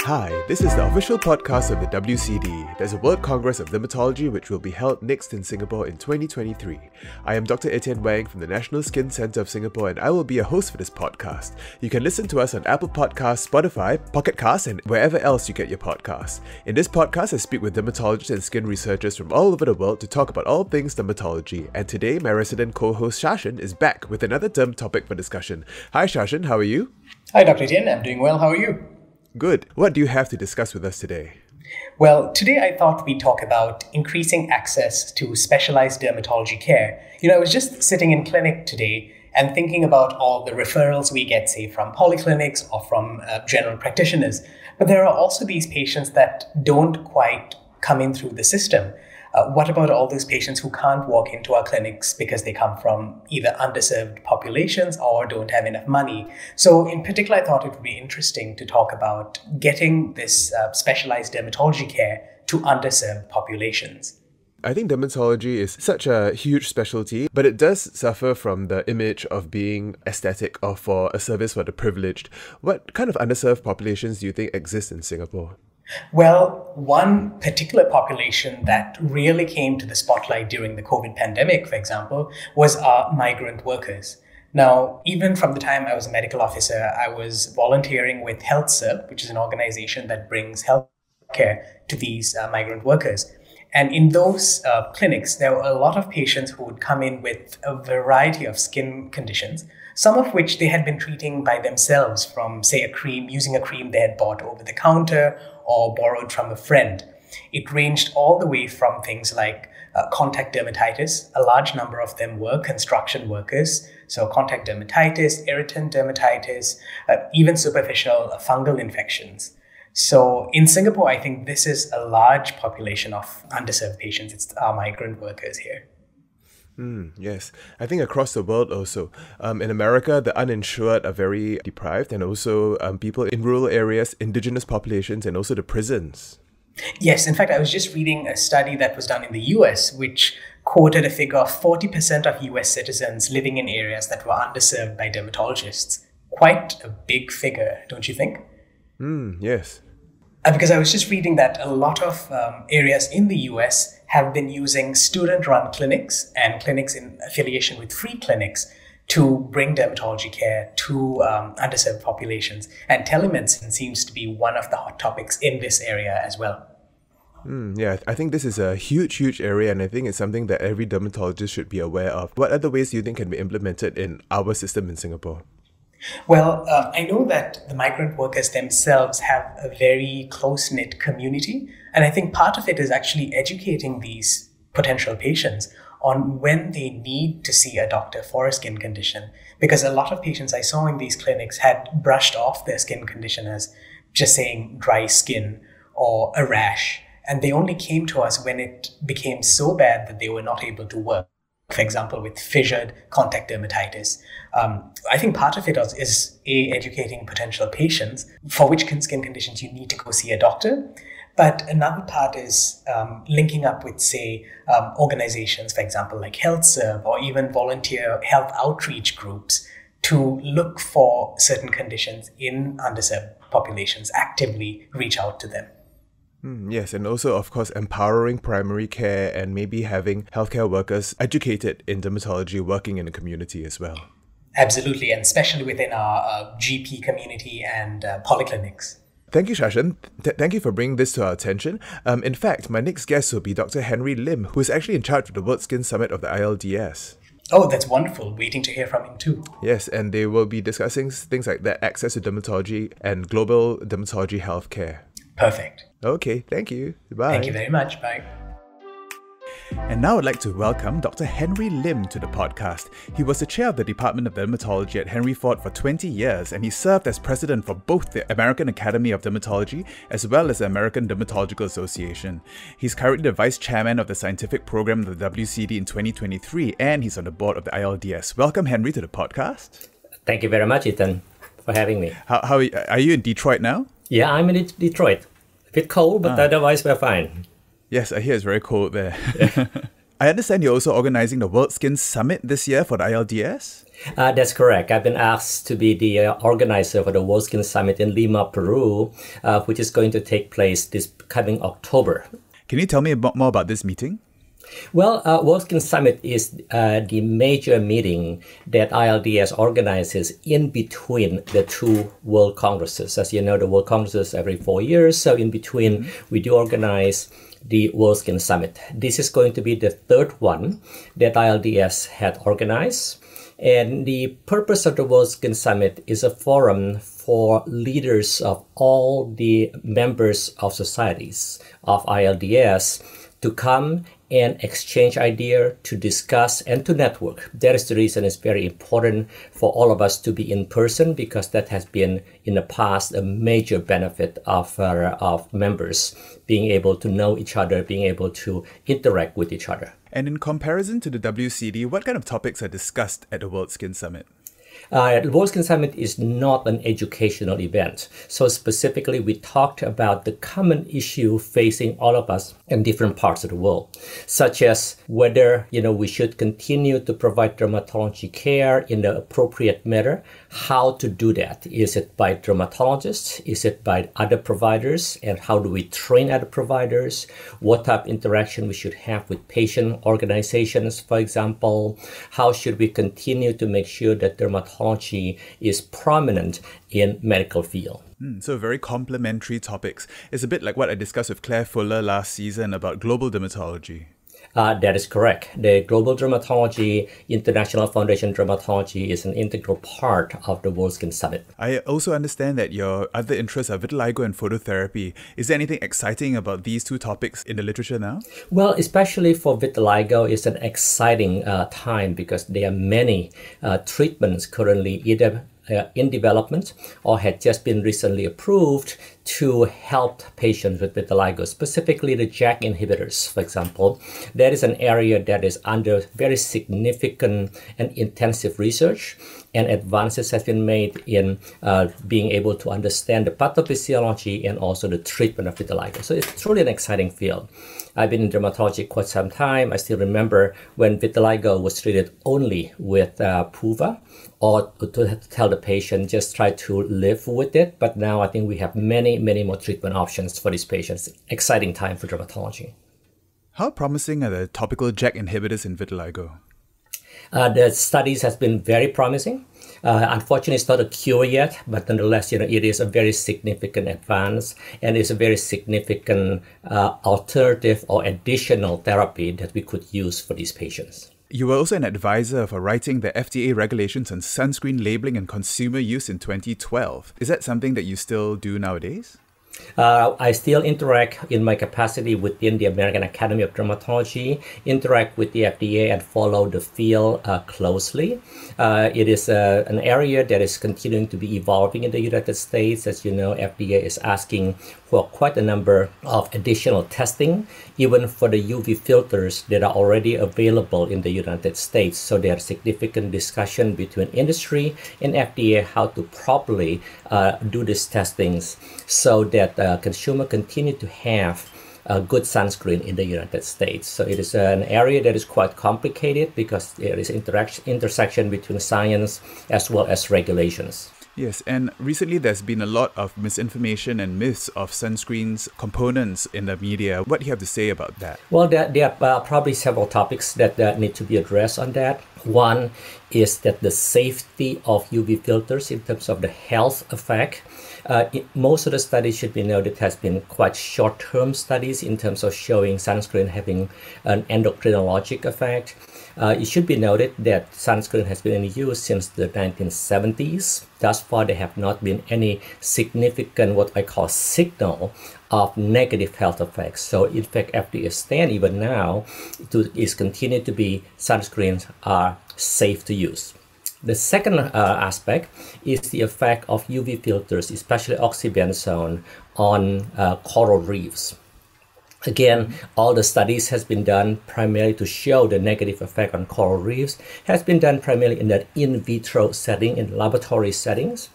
Hi, this is the official podcast of the WCD. There's a World Congress of Dermatology which will be held next in Singapore in 2023. I am Dr. Etienne Wang from the National Skin Centre of Singapore and I will be a host for this podcast. You can listen to us on Apple Podcasts, Spotify, Pocket Casts and wherever else you get your podcasts. In this podcast, I speak with dermatologists and skin researchers from all over the world to talk about all things dermatology. And today, my resident co-host Sashen is back with another derm topic for discussion. Hi Sashen, how are you? Hi Dr. Etienne, I'm doing well. How are you? Good. What do you have to discuss with us today? Well, today I thought we'd talk about increasing access to specialized dermatology care. I was just sitting in clinic today and thinking about all the referrals we get, say, from polyclinics or from general practitioners. But there are also these patients that don't quite come in through the system. What about all those patients who can't walk into our clinics because they come from either underserved populations or don't have enough money? So in particular, I thought it would be interesting to talk about getting this specialized dermatology care to underserved populations. I think dermatology is such a huge specialty, but it does suffer from the image of being aesthetic or for a service for the privileged. What kind of underserved populations do you think exist in Singapore? Well, one particular population that really came to the spotlight during the COVID pandemic, for example, was our migrant workers. Now, even from the time I was a medical officer, I was volunteering with HealthServe, which is an organization that brings health care to these migrant workers. And in those clinics, there were a lot of patients who would come in with a variety of skin conditions, some of which they had been treating by themselves from, say, using a cream they had bought over the counter or borrowed from a friend. It ranged all the way from things like contact dermatitis. A large number of them were construction workers. So contact dermatitis, irritant dermatitis, even superficial fungal infections. So in Singapore, I think this is a large population of underserved patients. It's our migrant workers here. Yes, I think across the world also. In America, the uninsured are very deprived, and also people in rural areas, indigenous populations, and also the prisons. Yes, in fact, I was just reading a study that was done in the US, which quoted a figure of 40% of US citizens living in areas that were underserved by dermatologists. Quite a big figure, don't you think? Yes. Because I was just reading that a lot of areas in the US have been using student-run clinics and clinics in affiliation with free clinics to bring dermatology care to underserved populations. And telemedicine seems to be one of the hot topics in this area as well. Yeah, I think this is a huge area, and I think it's something that every dermatologist should be aware of. What other ways do you think can be implemented in our system in Singapore? Well, I know that the migrant workers themselves have a very close-knit community, and I think part of it is actually educating these potential patients on when they need to see a doctor for a skin condition, because a lot of patients I saw in these clinics had brushed off their skin condition as just saying dry skin or a rash, and they only came to us when it became so bad that they were not able to work. For example, with fissured contact dermatitis. I think part of it is educating potential patients for which skin conditions you need to go see a doctor. But another part is linking up with, say, organizations, for example, like HealthServe or even volunteer health outreach groups to look for certain conditions in underserved populations, actively reach out to them. Yes, and also, of course, empowering primary care and maybe having healthcare workers educated in dermatology working in the community as well. Absolutely, and especially within our GP community and polyclinics. Thank you, Sashen. Thank you for bringing this to our attention. In fact, my next guest will be Dr. Henry Lim, who is actually in charge of the World Skin Summit of the ILDS. Oh, that's wonderful. Waiting to hear from him too. Yes, and they will be discussing things like that, access to dermatology and global dermatology healthcare. Perfect. Okay, thank you. Bye. Thank you very much. Bye. And now I'd like to welcome Dr. Henry Lim to the podcast. He was the chair of the Department of Dermatology at Henry Ford for 20 years, and he served as president for both the American Academy of Dermatology as well as the American Dermatological Association. He's currently the vice chairman of the scientific program of the WCD in 2023, and he's on the board of the ILDS. Welcome, Henry, to the podcast. Thank you very much, Ethan, for having me. How are you in Detroit now? Yeah, I'm in Detroit. A bit cold, but otherwise we're fine. Yes, I hear it's very cold there. I understand you're also organizing the World Skin Summit this year for the ILDS? That's correct. I've been asked to be the organizer for the World Skin Summit in Lima, Peru, which is going to take place this coming October. Can you tell me more about this meeting? Well, World Skin Summit is the major meeting that ILDS organizes in between the two World Congresses. As you know, the World Congresses every 4 years. So in between, we do organize the World Skin Summit. This is going to be the third one that ILDS had organized. And the purpose of the World Skin Summit is a forum for leaders of all the members of societies of ILDS to come and exchange ideas, to discuss, and to network. That is the reason it's very important for all of us to be in person, because that has been in the past a major benefit of members being able to know each other, being able to interact with each other. And in comparison to the WCD, what kind of topics are discussed at the World Skin Summit? The World Skin Summit is not an educational event. So specifically, we talked about the common issue facing all of us in different parts of the world, such as whether we should continue to provide dermatology care in the appropriate manner, how to do that. Is it by dermatologists? Is it by other providers? And how do we train other providers? What type of interaction we should have with patient organizations, for example? How should we continue to make sure that dermatology is prominent in medical field? So very complementary topics. It's a bit like what I discussed with Claire Fuller last season about global dermatology. That is correct. The Global Dermatology, International Foundation Dermatology is an integral part of the World Skin Summit. I also understand that your other interests are vitiligo and phototherapy. Is there anything exciting about these two topics in the literature now? Well, especially for vitiligo, it's an exciting time because there are many treatments currently either in development or had just been recently approved to help patients with vitiligo, specifically the JAK inhibitors, for example. That is an area that is under very significant and intensive research, and advances have been made in being able to understand the pathophysiology and also the treatment of vitiligo. So it's truly an exciting field. I've been in dermatology quite some time. I still remember when vitiligo was treated only with PUVA, or to tell the patient, just try to live with it. But now I think we have many more treatment options for these patients. Exciting time for dermatology. How promising are the topical JAK inhibitors in vitiligo? The studies has been very promising. Unfortunately, it's not a cure yet, but nonetheless, it is a very significant advance, and it's a very significant alternative or additional therapy that we could use for these patients. You were also an advisor for writing the FDA regulations on sunscreen labeling and consumer use in 2012. Is that something that you still do nowadays? I still interact in my capacity within the American Academy of Dermatology, interact with the FDA and follow the field closely. It is an area that is continuing to be evolving in the United States. As you know, FDA is asking for quite a number of additional testing, even for the UV filters that are already available in the United States. So there's significant discussion between industry and FDA how to properly do these testings so that consumer continue to have a good sunscreen in the United States. So it is an area that is quite complicated because there is intersection between science as well as regulations. Yes, and recently there's been a lot of misinformation and myths of sunscreen's components in the media. What do you have to say about that? Well, there are probably several topics that need to be addressed on that. One is that the safety of UV filters in terms of the health effect. Most of the studies should be noted has been quite short-term studies in terms of showing sunscreen having an endocrinologic effect. It should be noted that sunscreen has been in use since the 1970s. Thus far, there have not been any significant, what I call, signal of negative health effects. So in fact, FDA stand even now is continued to be sunscreens are safe to use. The second aspect is the effect of UV filters, especially Oxybenzone, on coral reefs. Again, all the studies has been done primarily to show the negative effect on coral reefs, has been done primarily in that in vitro setting, in laboratory settings.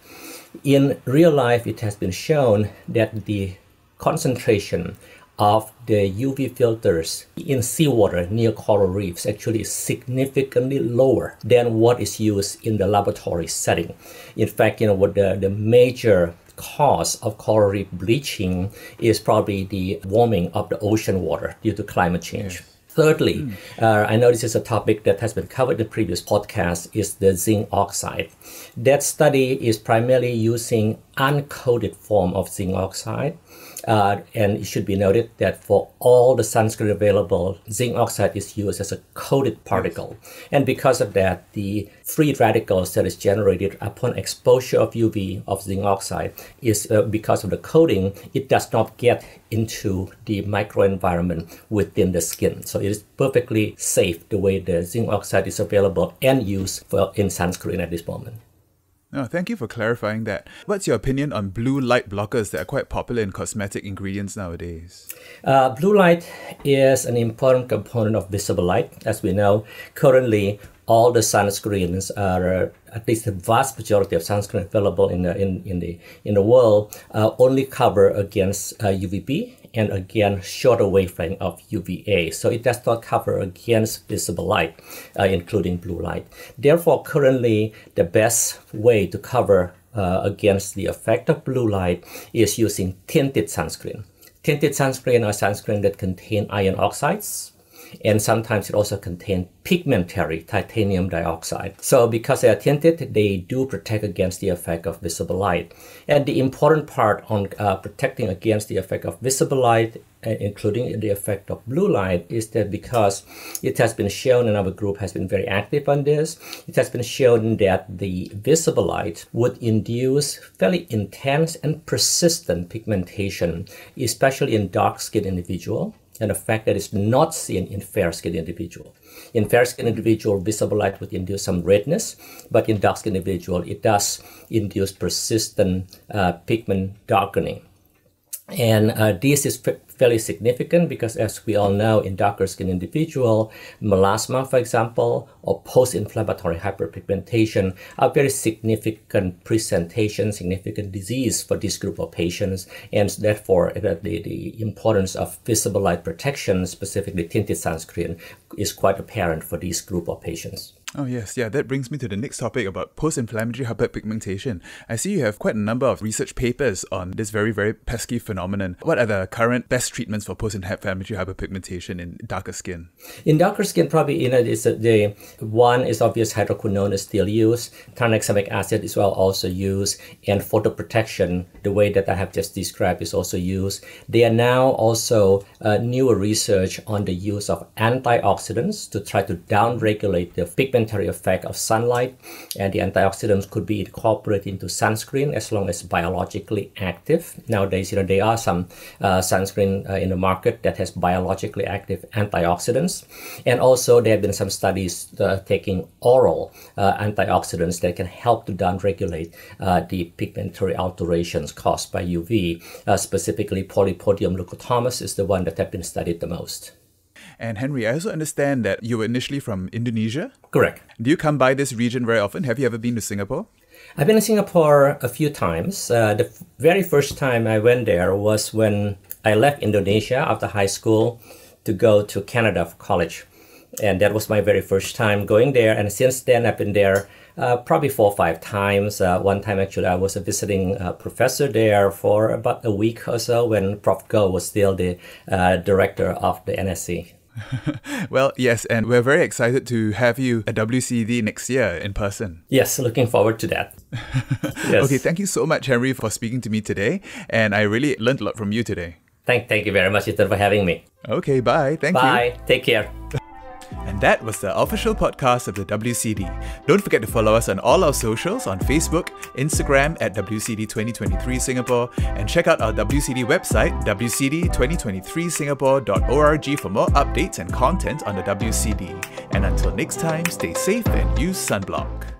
In real life, it has been shown that the concentration of the UV filters in seawater near coral reefs actually is significantly lower than what is used in the laboratory setting. In fact, what the major cause of coral reef bleaching is probably the warming of the ocean water due to climate change. Yes. Thirdly, I know this is a topic that has been covered in previous podcasts, is the zinc oxide. That study is primarily using uncoated form of zinc oxide. And it should be noted that for all the sunscreen available, zinc oxide is used as a coated particle. And because of that, the free radicals that is generated upon exposure of UV of zinc oxide is because of the coating, it does not get into the microenvironment within the skin. So it is perfectly safe the way the zinc oxide is available and used in sunscreen at this moment. Oh, thank you for clarifying that. What's your opinion on blue light blockers that are quite popular in cosmetic ingredients nowadays? Blue light is an important component of visible light. As we know, currently all the sunscreens are, at least the vast majority of sunscreen available in the world, only cover against UVB and again shorter wavelength of UVA. So it does not cover against visible light, including blue light. Therefore, currently the best way to cover against the effect of blue light is using tinted sunscreen. Tinted sunscreen are sunscreen that contain iron oxides, and sometimes it also contains pigmentary titanium dioxide. So because they are tinted, they do protect against the effect of visible light. And the important part on protecting against the effect of visible light, including the effect of blue light, is that because it has been shown, and our group has been very active on this, it has been shown that the visible light would induce fairly intense and persistent pigmentation, especially in dark-skinned individuals, and a fact that is not seen in fair-skinned individual. In fair-skinned individual, visible light would induce some redness, but in dark-skinned individual, it does induce persistent pigment darkening. And this is fairly significant because, as we all know, in darker skin individual, melasma, for example, or post-inflammatory hyperpigmentation are very significant presentation, significant disease for this group of patients. And therefore, the importance of visible light protection, specifically tinted sunscreen, is quite apparent for this group of patients. Oh yes, yeah, that brings me to the next topic about post-inflammatory hyperpigmentation. I see you have quite a number of research papers on this very, very pesky phenomenon. What are the current best treatments for post-inflammatory hyperpigmentation in darker skin? In darker skin, probably, the one is obvious, hydroquinone is still used. Tranexamic acid is also used, and photoprotection, the way that I have just described, is also used. There are now also newer research on the use of antioxidants to try to downregulate the pigment effect of sunlight, and the antioxidants could be incorporated into sunscreen as long as biologically active. Nowadays, there are some sunscreen in the market that has biologically active antioxidants, and also there have been some studies taking oral antioxidants that can help to downregulate the pigmentary alterations caused by UV. Specifically, polypodium leukotomus is the one that has been studied the most. And Henry, I also understand that you were initially from Indonesia? Correct. Do you come by this region very often? Have you ever been to Singapore? I've been to Singapore a few times. The very first time I went there was when I left Indonesia after high school to go to Canada for college. And that was my very first time going there. And since then, I've been there probably 4 or 5 times. One time, actually, I was a visiting professor there for about a week or so when Prof Go was still the director of the NSC. Well, yes, and we're very excited to have you at WCD next year in person. Yes, looking forward to that. Yes. Okay, thank you so much, Henry, for speaking to me today. And I really learned a lot from you today. Thank you very much, Ethan, for having me. Okay, bye. Thank you. Bye. Take care. And that was the official podcast of the WCD. Don't forget to follow us on all our socials on Facebook, Instagram at WCD 2023 Singapore, and check out our WCD website, wcd2023singapore.org, for more updates and content on the WCD. And until next time, stay safe and use sunblock.